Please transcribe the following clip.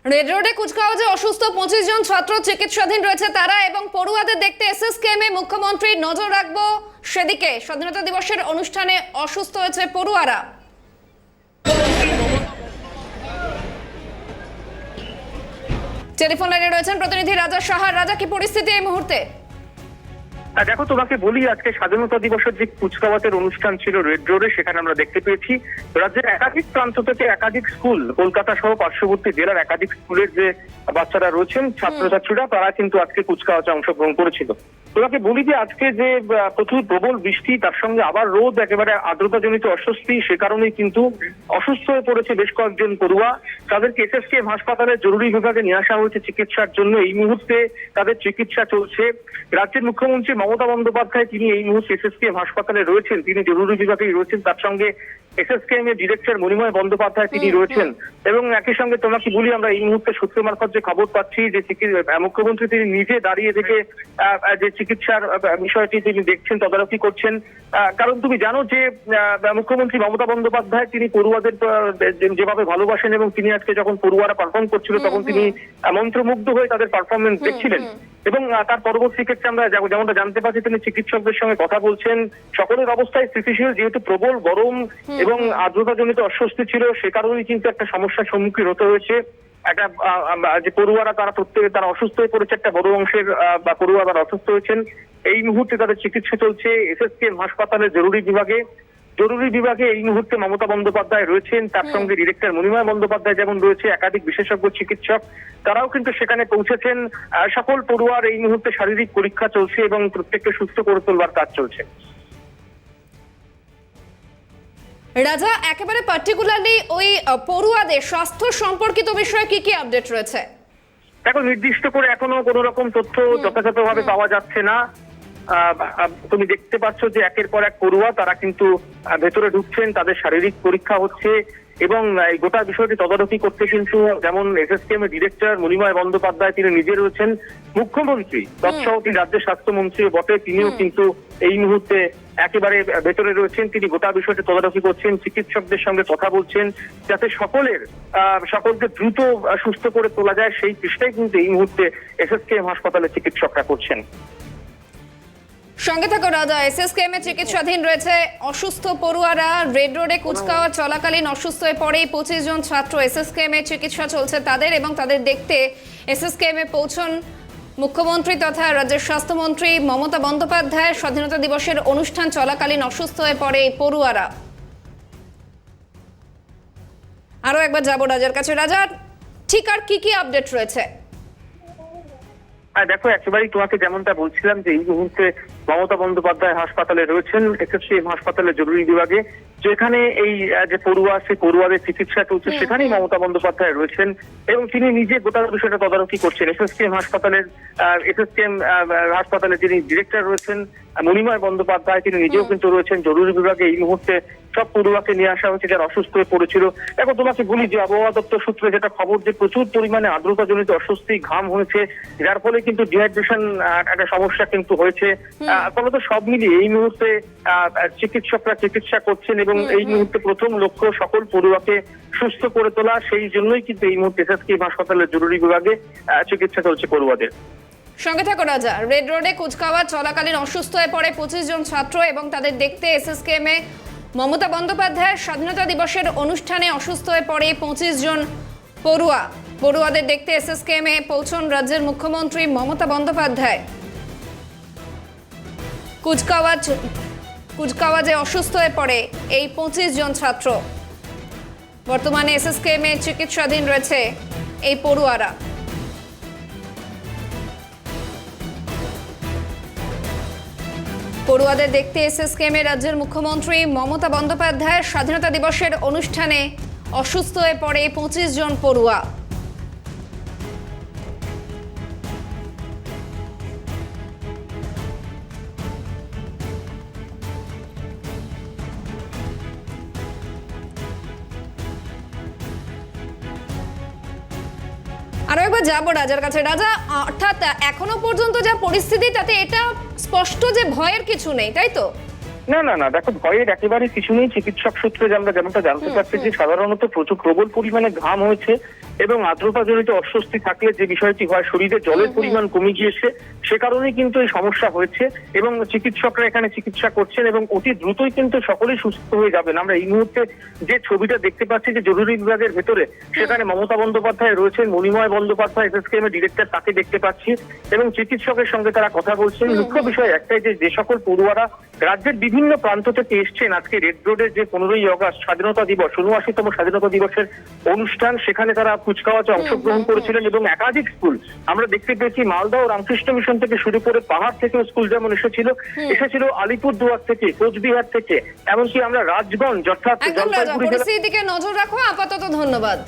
Red রোডে কুচকাওয়াজে অসুস্থ 25 জন ছাত্র চিকিৎসাধীন রয়েছে তারা এবং পড়ুয়াদের দেখতে এসএসকেএম এ মুখ্যমন্ত্রী নজর রাখবো সেদিকে। স্বাধীনতা দিবসের অনুষ্ঠানে অসুস্থ হয়েছে পড়ুয়ারা। টেলিফোন লাইনে রয়েছেন প্রতিনিধি রাজা সাহা। রাজা, কি পরিস্থিতি এই মুহূর্তে? দেখো, তোমাকে বলি, আজকে স্বাধীনতা দিবসের যে কুচকাওয়াজের অনুষ্ঠান ছিল রেড রোডে, সেখানে আমরা দেখতে পেয়েছি রাজ্যের একাধিক প্রান্ত থেকে একাধিক স্কুল, কলকাতা সহ পার্শ্ববর্তী জেলার একাধিক স্কুলের যে বাচ্চারা রয়েছেন, ছাত্রছাত্রীরা, তারা কিন্তু আজকে কুচকাওয়াজে অংশগ্রহণ করেছিল। তোমাকে বলি যে আজকে যে প্রচুর প্রবল বৃষ্টি, তার সঙ্গে আবার রোদ, একেবারে আর্দ্রতাজনিত অস্বস্তি, সে কারণেই কিন্তু অসুস্থ হয়ে পড়েছে বেশ কয়েকজন পড়ুয়া। তাদেরকে এসএসকেএম হাসপাতালে জরুরি বিভাগে নিয়ে আসা হয়েছে চিকিৎসার জন্য। এই মুহূর্তে তাদের চিকিৎসা চলছে। রাজ্যের মুখ্যমন্ত্রী মমতা বন্দ্যোপাধ্যায় তিনি এই মুহূর্তে এসএসকেএম হাসপাতালে রয়েছেন, তিনি জরুরি বিভাগেই রয়েছেন। তার সঙ্গে এসএসকেএম এর ডিরেক্টর মণিময় বন্দ্যোপাধ্যায় তিনি রয়েছেন। এবং একই সঙ্গে তোমাকে বলি, আমরা এই মুহূর্তে সূত্র মারফত যে খবর পাচ্ছি যে মুখ্যমন্ত্রী তিনি নিজে দাঁড়িয়ে থেকে যে চিকিৎসার বিষয়টি তিনি দেখছেন, তদারকি করছেন। কারণ তুমি জানো যে মুখ্যমন্ত্রী মমতা বন্দ্যোপাধ্যায় তিনি পড়ুয়াদের যেভাবে ভালোবাসেন, এবং তিনি আজকে যখন পড়ুয়ারা পারফর্ম করছিল তখন তিনি মন্ত্রমুগ্ধ হয়ে তাদের পারফরমেন্স দেখছিলেন। এবং তার পরবর্তী ক্ষেত্রে আমরা যেমনটা জানতে পারছি, তিনি চিকিৎসকদের সঙ্গে কথা বলছেন। সকলের অবস্থায় স্থিতিশীল, যেহেতু প্রবল গরম এবং আর্দ্রতাজনিত অস্বস্তি ছিল, সে কারণেই কিন্তু একটা সমস্যার সম্মুখীন হতে হয়েছে। একটা যে পড়ুয়ারা তারা প্রত্যেকে তারা অসুস্থ হয়ে পড়েছে, একটা বড় অংশের বা পড়ুয়া তারা অসুস্থ হয়েছেন। এই মুহূর্তে তাদের চিকিৎসা চলছে এসএসকেএম হাসপাতালের জরুরি বিভাগে। এই মুহূর্তে মমতা বন্দ্যোপাধ্যায় রয়েছেন, তার সঙ্গে ডিরেক্টর মণিময় বন্দ্যোপাধ্যায় যেমন রয়েছে, একাধিক বিশেষজ্ঞ চিকিৎসক তারাও কিন্তু সেখানে পৌঁছেছেন। সকল পড়ুয়ার এই মুহূর্তে শারীরিক পরীক্ষা চলছে এবং প্রত্যেককে সুস্থ করে তোলবার কাজ চলছে। রাজা, একেবারে পার্টিকুলারলি ওই পড়ুয়াদের স্বাস্থ্য সম্পর্কিত বিষয়ে কি কি আপডেট রয়েছে? দেখো, নির্দিষ্ট করে এখনো কোনো রকম তথ্য যথাযথভাবে পাওয়া যাচ্ছে না। তুমি দেখতে পাচ্ছ যে একের পর এক পড়ুয়া তারা কিন্তু ভেতরে ঢুকছেন, তাদের শারীরিক পরীক্ষা হচ্ছে এবং এই গোটা বিষয়টি তদারকি করতে কিন্তু যেমন এসএসকেএম এর ডিরেক্টর মণিময় বন্দ্যোপাধ্যায় তিনি নিজে রয়েছেন, মুখ্যমন্ত্রী তৎসহ তিনি রাজ্যের স্বাস্থ্যমন্ত্রী বটে, তিনিও কিন্তু এই মুহূর্তে একেবারে ভেতরে রয়েছেন। তিনি গোটা বিষয়টি তদারকি করছেন, চিকিৎসকদের সঙ্গে কথা বলছেন, যাতে সকলকে দ্রুত সুস্থ করে তোলা যায়, সেই চেষ্টাই কিন্তু এই মুহূর্তে এসএসকেএম হাসপাতালে চিকিৎসকরা করছেন। সঙ্গে থাকো রাজা। এসএসকেএম এ চিকিৎসাধীন রয়েছে অসুস্থ পড়ুয়ারা। রেড রোডে কুচকাওয়াজ চলাকালীন অসুস্থ হয়ে পড়ে 25 জন ছাত্র। এসএসকেএম এ চিকিৎসা চলছে তাদের এবং তাদের দেখতে এসএসকেএম এ পৌঁছন মুখ্যমন্ত্রী তথা রাজ্যের স্বাস্থ্যমন্ত্রী মমতা বন্দ্যোপাধ্যায়। স্বাধীনতা দিবসের অনুষ্ঠান চলাকালীন অসুস্থ হয়ে পড়ে এই পড়ুয়ারা। আরো একবার যাবো রাজার কাছে। রাজা, ঠিক আর কি আপডেট রয়েছে? দেখো, একেবারেই তোমাকে যেমনটা বলছিলাম যে এই মুহূর্তে মমতা বন্দ্যোপাধ্যায় হাসপাতালে রয়েছেন, এসএসকেএম হাসপাতালের জরুরি বিভাগে, যেখানে এই যে পড়ুয়া, সেই পড়ুয়াদের চিকিৎসা চলছে, সেখানেই মমতা বন্দ্যোপাধ্যায় রয়েছেন এবং তিনি নিজে গোটা বিষয়টা তদারকি করছেন। এসএসকেএম হাসপাতালে যিনি ডিরেক্টর রয়েছেন মণিময় বন্দ্যোপাধ্যায়, তিনি নিজেও কিন্তু রয়েছেন জরুরি বিভাগে। এই মুহূর্তে সব পড়ুয়াকে নিয়ে আসা হয়েছে যারা অসুস্থ হয়ে পড়েছিল। দেখো, তোমাকে বলি যে আবহাওয়া দপ্তর সূত্রে যেটা খবর, যে প্রচুর পরিমাণে আর্দ্রতাজনিত অস্বস্তি, ঘাম হয়েছে, যার ফলে কিন্তু ডিহাইড্রেশন একটা সমস্যা কিন্তু হয়েছে। ফলত সব মিলিয়ে এই মুহূর্তে চিকিৎসকরা চিকিৎসা করছেন এবং এই মুহূর্তে প্রথম লক্ষ্য সকল পড়ুয়াকে সুস্থ করে তোলা। সেই জন্যই কিন্তু এই মুহূর্তে এসএসকেএম হাসপাতালের জরুরি বিভাগে চিকিৎসা চলছে পড়ুয়াদের। সঙ্গে থাকো রাজা। রেড রোডে কুচকাওয়াজ চলাকালীন অসুস্থ হয়ে পড়ে 25 জন ছাত্র এবং তাদের দেখতে এসএসকেএম এ মমতা বন্দ্যোপাধ্যায়। স্বাধীনতা দিবসের অনুষ্ঠানে অসুস্থ হয়ে পড়ে 25 জন পড়ুয়াদের দেখতে এসএসকেএম এ পৌঁছন রাজ্যের মুখ্যমন্ত্রী মমতা বন্দ্যোপাধ্যায়। কুচকাওয়াজে অসুস্থ হয়ে পড়ে এই 25 জন ছাত্র। বর্তমানে এসএসকেএম এ চিকিৎসাধীন রয়েছে এই পড়ুয়ারা। পড়ুয়াদের দেখতে এসএসকেএম এ রাজ্যের মুখ্যমন্ত্রী মমতা বন্দ্যোপাধ্যায়। স্বাধীনতা দিবসের অনুষ্ঠানে অসুস্থ হয়ে পড়ে 25 জন পড়ুয়া। আরো একবার যাবো রাজার কাছে। রাজা, অর্থাৎ এখনো পর্যন্ত যা পরিস্থিতি, তাতে এটা স্পষ্ট যে ভয়ের কিছু নেই, তাই তো? না, দেখো, ভয়ের একেবারে কিছু নেই। চিকিৎসক সূত্রে আমরা যেমনটা জানতে পারছি যে সাধারণত প্রবল পরিমাণে ঘাম হয়েছে এবং আর্দ্রতাজনিত অস্বস্তি থাকলে যে বিষয়টি হয়, শরীরে জলের পরিমাণ কমে গিয়েছে, সে কারণেই কিন্তু এই সমস্যা হয়েছে এবং চিকিৎসকরা এখানে চিকিৎসা করছেন এবং অতি দ্রুতই কিন্তু সকলেই সুস্থ হয়ে যাবেন। আমরা এই মুহূর্তে যে ছবিটা দেখতে পাচ্ছি যে জরুরি বিভাগের ভেতরে, সেখানে মমতা বন্দ্যোপাধ্যায় রয়েছেন, মণিময় বন্দ্যোপাধ্যায় এসএসকেএম এর ডিরেক্টর, তাকে দেখতে পাচ্ছি এবং চিকিৎসকের সঙ্গে তারা কথা বলছেন। মুখ্য বিষয় একটাই, যে সকল পড়ুয়ারা রাজ্যের বিভিন্ন প্রান্ত থেকে এসছেন আজকে রেড রোডের যে 15ই আগস্ট স্বাধীনতা দিবস, 79তম স্বাধীনতা দিবসের অনুষ্ঠান, সেখানে তারা কুচকাওয়াজে অংশগ্রহণ করেছিলেন এবং একাধিক স্কুল আমরা দেখতে পেয়েছি। মালদা ও রামকৃষ্ণ মিশন থেকে শুরু করে পাহাড় থেকেও স্কুল যেমন এসেছিল আলিপুরদুয়ার থেকে, কোচবিহার থেকে, এমনকি আমরা রাজগঞ্জ অর্থাৎ একদম রাজা, জলপাইগুড়ি জেলা। পরিস্থিতির দিকে নজর রাখো। আপাতত ধন্যবাদ।